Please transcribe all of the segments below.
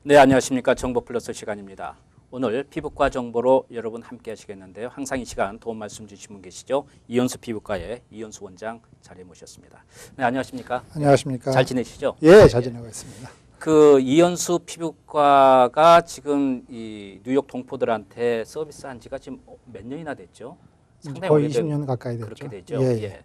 네, 안녕하십니까. 정보 플러스 시간입니다. 오늘 피부과 정보로 여러분 함께 하시겠는데요. 항상 이 시간 도움 말씀 주신 분 계시죠. 이현수 피부과의 이현수 원장 자리에 모셨습니다. 네, 안녕하십니까. 안녕하십니까. 잘 지내시죠? 예, 잘 지내고 있습니다. 그 이현수 피부과가 지금 이 뉴욕 동포들한테 서비스한 지가 지금 몇 년이나 됐죠? 상당히 거의 오래된 20년 가까이 됐죠. 그렇게 되죠. 예, 예.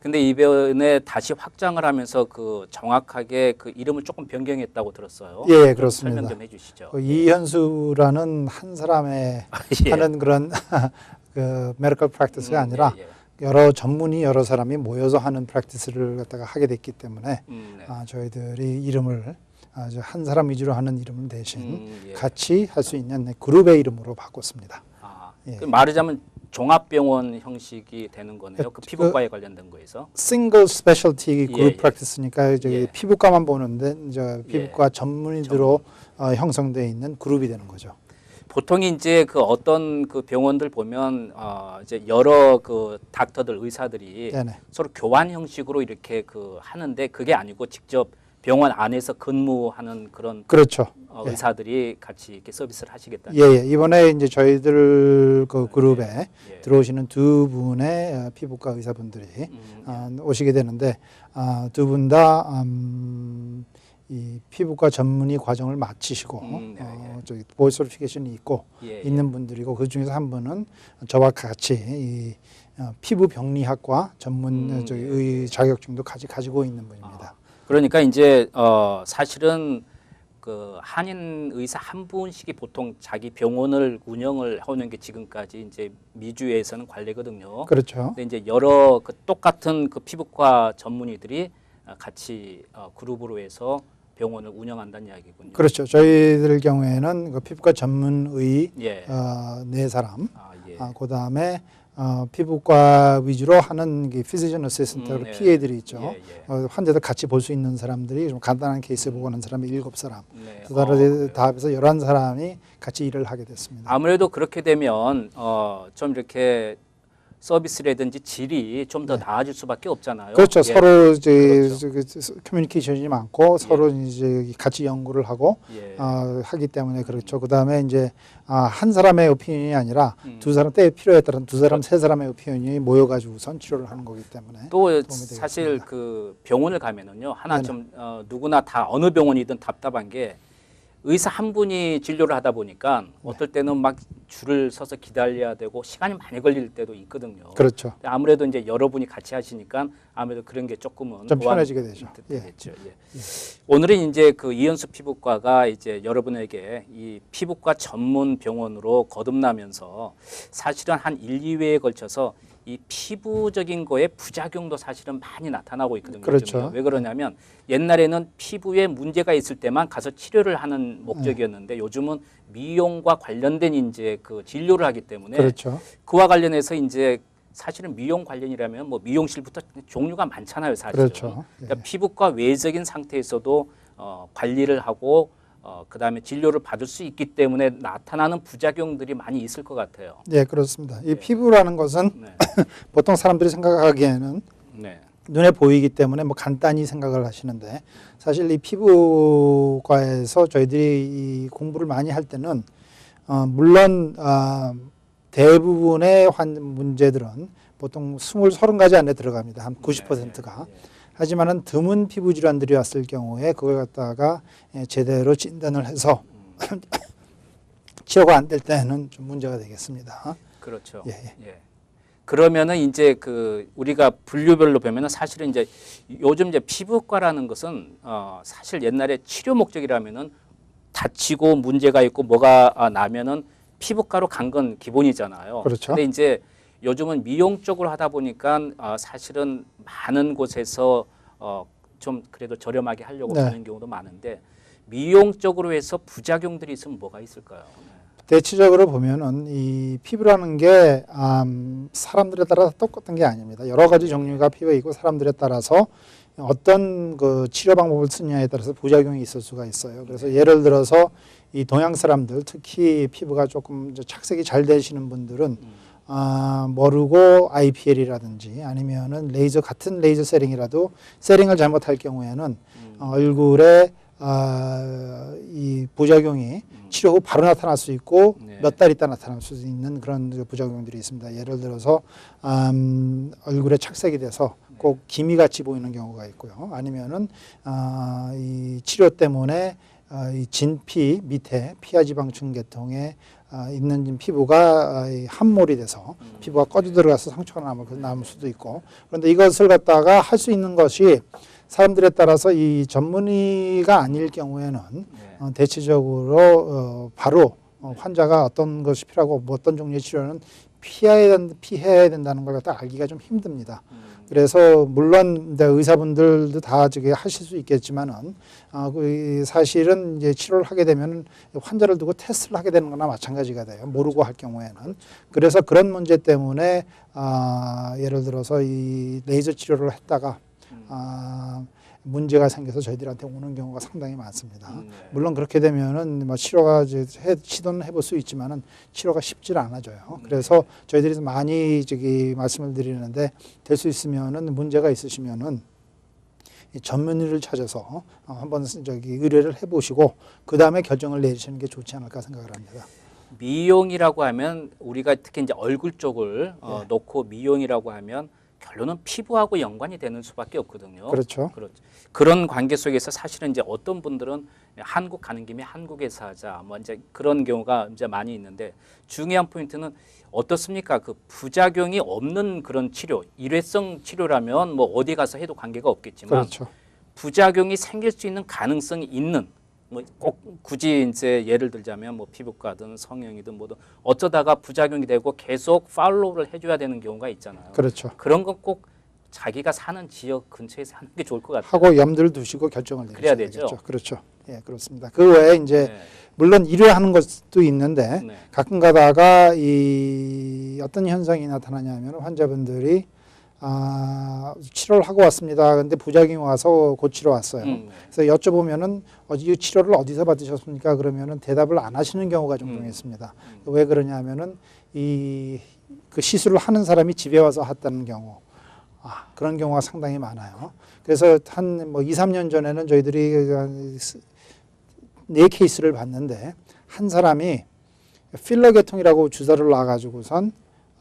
근데 이번에 다시 확장을 하면서 그 정확하게 그 이름을 조금 변경했다고 들었어요. 예, 그렇습니다. 설명 좀 해주시죠. 그 이현수라는 한 사람의 예. 하는 그런 그 메디컬 프랙티스가 아니라 예, 예. 여러 전문의 여러 사람이 모여서 하는 프랙티스를 갖다가 하게 됐기 때문에 네. 저희들이 이름을 아주 한 사람 위주로 하는 이름 대신 예. 같이 할 수 있는 그룹의 이름으로 바꿨습니다. 예. 그 말하자면 종합병원 형식이 되는 거네요. 그 피부과에 관련된 거에서. 싱글 스페셜티 그룹 예. 프랙티스니까 이제 예. 피부과만 보는데 이제 피부과 예. 전문의들로 형성되어 있는 그룹이 되는 거죠. 보통 이제 그 어떤 그 병원들 보면 이제 여러 그 닥터들 의사들이 네네. 서로 교환 형식으로 이렇게 그 하는데 그게 아니고 직접 병원 안에서 근무하는 그런 그렇죠. 예. 의사들이 같이 이렇게 서비스를 하시겠다는. 예. 이번에 이제 저희들 그 그룹에 예. 들어오시는 두 분의 피부과 의사분들이 오시게 되는데 두 분 다 이 피부과 전문의 과정을 마치시고 저기 보이스 서티피케이션이 있고 예, 있는 분들이고 그 중에서 한 분은 저와 같이 이 피부 병리학과 전문 저기 의 자격증도 가지고 있는 분입니다. 그러니까 이제 사실은 그 한인 의사 한 분씩이 보통 자기 병원을 운영을 하는 게 지금까지 이제 미주에서는 관례거든요. 그렇죠. 근데 이제 여러 그 똑같은 그 피부과 전문의들이 같이 그룹으로 해서 병원을 운영한다는 이야기군요. 그렇죠. 저희들 경우에는 그 피부과 전문의 예. 네 사람, 예. 그다음에 피부과 위주로 하는 피지션 어시스턴트 PA들이 있죠. 예, 예. 환자들 같이 볼 수 있는 사람들이 좀 간단한 케이스 보고 하는 사람이 7사람. 네. 다 합해서 11사람이 같이 일을 하게 됐습니다. 아무래도 그렇게 되면 좀 이렇게 서비스라든지 질이 좀 더 나아질 수밖에 없잖아요. 그렇죠. 예. 서로 이제 그렇죠. 커뮤니케이션이 많고 서로 이제 같이 연구를 하고 예. 하기 때문에 그렇죠. 그다음에 이제 한 사람의 오피니언이 아니라 두 사람 때에 필요에 따른 두 사람 세 사람의 오피니언이 모여가지고 우선 치료를 하는 거기 때문에 또 사실 그 병원을 가면은요 하나 네네. 좀 누구나 다 어느 병원이든 답답한 게 의사 한 분이 진료를 하다 보니까 어떨 때는 막 줄을 서서 기다려야 되고 시간이 많이 걸릴 때도 있거든요. 그렇죠. 아무래도 이제 여러분이 같이 하시니까 아무래도 그런 게 조금은 좀 편해지게 되죠. 되겠죠. 예. 오늘은 이제 그 이현수 피부과가 이제 여러분에게 이 피부과 전문 병원으로 거듭나면서 사실은 한 1, 2회에 걸쳐서 이 피부적인 거에 부작용도 사실은 많이 나타나고 있거든요. 그렇죠. 요즘은요. 왜 그러냐면 옛날에는 피부에 문제가 있을 때만 가서 치료를 하는 목적이었는데 요즘은 미용과 관련된 이제 그 진료를 하기 때문에 그렇죠. 그와 관련해서 이제 사실은 미용 관련이라면 뭐 미용실부터 종류가 많잖아요, 사실은. 그렇죠. 그러니까 피부과 외적인 상태에서도 관리를 하고 그다음에 진료를 받을 수 있기 때문에 나타나는 부작용들이 많이 있을 것 같아요. 네, 그렇습니다. 이 피부라는 것은 네. 보통 사람들이 생각하기에는 네. 눈에 보이기 때문에 뭐 간단히 생각을 하시는데 사실 이 피부과에서 저희들이 이 공부를 많이 할 때는 물론 대부분의 문제들은 보통 30가지 안에 들어갑니다. 한 90%가. 하지만은 드문 피부 질환들이 왔을 경우에 그걸 갖다가 제대로 진단을 해서 치료가 안 될 때는 좀 문제가 되겠습니다. 그렇죠. 예. 예. 그러면은 이제 그 우리가 분류별로 보면은 사실은 이제 요즘 이제 피부과라는 것은 사실 옛날에 치료 목적이라면은 다치고 문제가 있고 뭐가 나면은 피부과로 간 건 기본이잖아요. 그렇죠. 근데 이제 요즘은 미용 쪽으로 하다 보니까 사실은 많은 곳에서 좀 그래도 저렴하게 하려고 하는 경우도 많은데 미용 쪽으로 해서 부작용들이 있으면 뭐가 있을까요? 대체적으로 보면은 이 피부라는 게 사람들에 따라 똑같은 게 아닙니다. 여러 가지 종류가 피부에 있고 사람들에 따라서 어떤 그 치료 방법을 쓰냐에 따라서 부작용이 있을 수가 있어요. 그래서 예를 들어서 이 동양 사람들 특히 피부가 조금 착색이 잘 되시는 분들은 모르고 IPL이라든지 아니면은 같은 레이저 세링이라도 세링을 잘못할 경우에는 얼굴에 이 부작용이 치료 후 바로 나타날 수 있고 네. 몇 달 있다 나타날 수 있는 그런 부작용들이 있습니다. 예를 들어서 얼굴에 착색이 돼서 꼭 기미같이 보이는 경우가 있고요. 아니면은 이 치료 때문에 이 진피 밑에 피하지방층 계통에 있는 피부가 이 함몰이 돼서 피부가 꺼져 들어가서 상처가 남을 수도 있고, 그런데 이것을 갖다가 할 수 있는 것이 사람들에 따라서 이 전문의가 아닐 경우에는 대체적으로 바로 환자가 어떤 것이 필요하고 뭐 어떤 종류의 치료는 피해야 된다는 걸 갖다 알기가 좀 힘듭니다. 그래서 물론 의사분들도 다 저기 하실 수 있겠지만은 사실은 이제 치료를 하게 되면 환자를 두고 테스트를 하게 되는 거나 마찬가지가 돼요. 모르고 할 경우에는. 그래서 그런 문제 때문에 예를 들어서 이 레이저 치료를 했다가 문제가 생겨서 저희들한테 오는 경우가 상당히 많습니다. 물론 그렇게 되면은 뭐 치료가 시도는 해볼 수 있지만은 치료가 쉽지 않아져요. 그래서 저희들이 많이 저기 말씀을 드리는데, 될 수 있으면은 문제가 있으시면은 전문의를 찾아서 한번 저기 의뢰를 해보시고 그 다음에 결정을 내리시는 게 좋지 않을까 생각을 합니다. 미용이라고 하면 우리가 특히 이제 얼굴 쪽을 놓고 미용이라고 하면 결론은 피부하고 연관이 되는 수밖에 없거든요. 그렇죠. 그런 관계 속에서 사실은 이제 어떤 분들은 한국 가는 김에 한국에서 하자, 뭐 이제 그런 경우가 이제 많이 있는데, 중요한 포인트는 어떻습니까? 그 부작용이 없는 그런 치료, 일회성 치료라면 뭐 어디 가서 해도 관계가 없겠지만, 그렇죠. 부작용이 생길 수 있는 가능성이 있는, 뭐 꼭 굳이 이제 예를 들자면 뭐 피부과든 성형이든 뭐든 어쩌다가 부작용이 되고 계속 팔로우를 해줘야 되는 경우가 있잖아요. 그렇죠. 그런 건 꼭 자기가 사는 지역 근처에서 하는 게 좋을 것 같아요. 하고 염두를 두시고 결정을 그래야 내리셔야 되죠. 되겠죠. 그렇죠. 예, 그렇습니다. 그 외에 이제 물론 일회하는 것도 있는데 가끔 가다가 이 어떤 현상이 나타나냐면 환자분들이 치료를 하고 왔습니다. 그런데 부작용이 와서 고치러 왔어요. 그래서 여쭤보면은 이 치료를 어디서 받으셨습니까? 그러면은 대답을 안 하시는 경우가 종종 있습니다. 왜 그러냐면은 그 시술을 하는 사람이 집에 와서 했다는 경우, 그런 경우가 상당히 많아요. 그래서 한 뭐 2, 3년 전에는 저희들이 4케이스를 봤는데, 한 사람이 필러 계통이라고 주사를 놔가지고선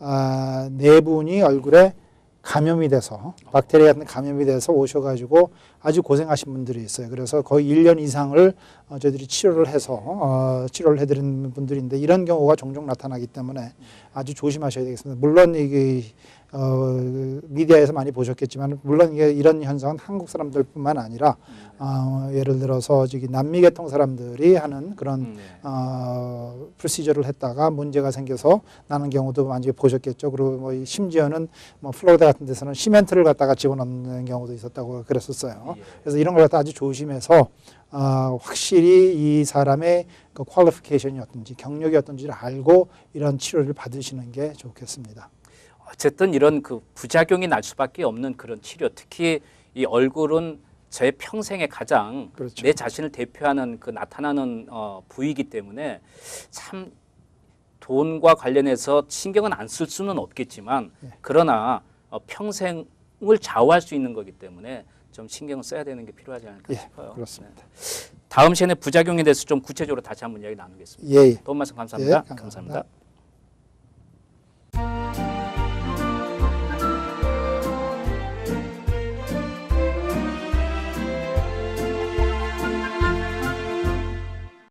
4분이 얼굴에 감염이 돼서, 박테리아 같은 감염이 돼서 오셔가지고 아주 고생하신 분들이 있어요. 그래서 거의 1년 이상을 저희들이 치료를 해서 치료를 해드리는 분들인데, 이런 경우가 종종 나타나기 때문에 아주 조심하셔야 되겠습니다. 물론 이게 미디어에서 많이 보셨겠지만, 물론 이게 이런 현상은 한국 사람들뿐만 아니라 예를 들어서 저기 남미 계통 사람들이 하는 그런 프로시저를 했다가 문제가 생겨서 나는 경우도 많이 보셨겠죠. 그리고 뭐 심지어는 뭐 플로리다 같은 데서는 시멘트를 갖다가 집어넣는 경우도 있었다고 그랬었어요. 그래서 이런 걸 갖다 아주 조심해서 확실히 이 사람의 그 퀄리피케이션이 어떤지, 경력이 어떤지를 알고 이런 치료를 받으시는 게 좋겠습니다. 어쨌든 이런 그 부작용이 날 수밖에 없는 그런 치료, 특히 이 얼굴은 제 평생에 가장 그렇죠. 내 자신을 대표하는 그 나타나는 부위이기 때문에 참 돈과 관련해서 신경은 안 쓸 수는 없겠지만, 그러나 평생을 좌우할 수 있는 거기 때문에 좀 신경을 써야 되는 게 필요하지 않을까 싶어요. 그렇습니다. 다음 시간에 부작용에 대해서 좀 구체적으로 다시 한번 이야기 나누겠습니다. 도움 말씀 감사합니다. 감사합니다. 감사합니다.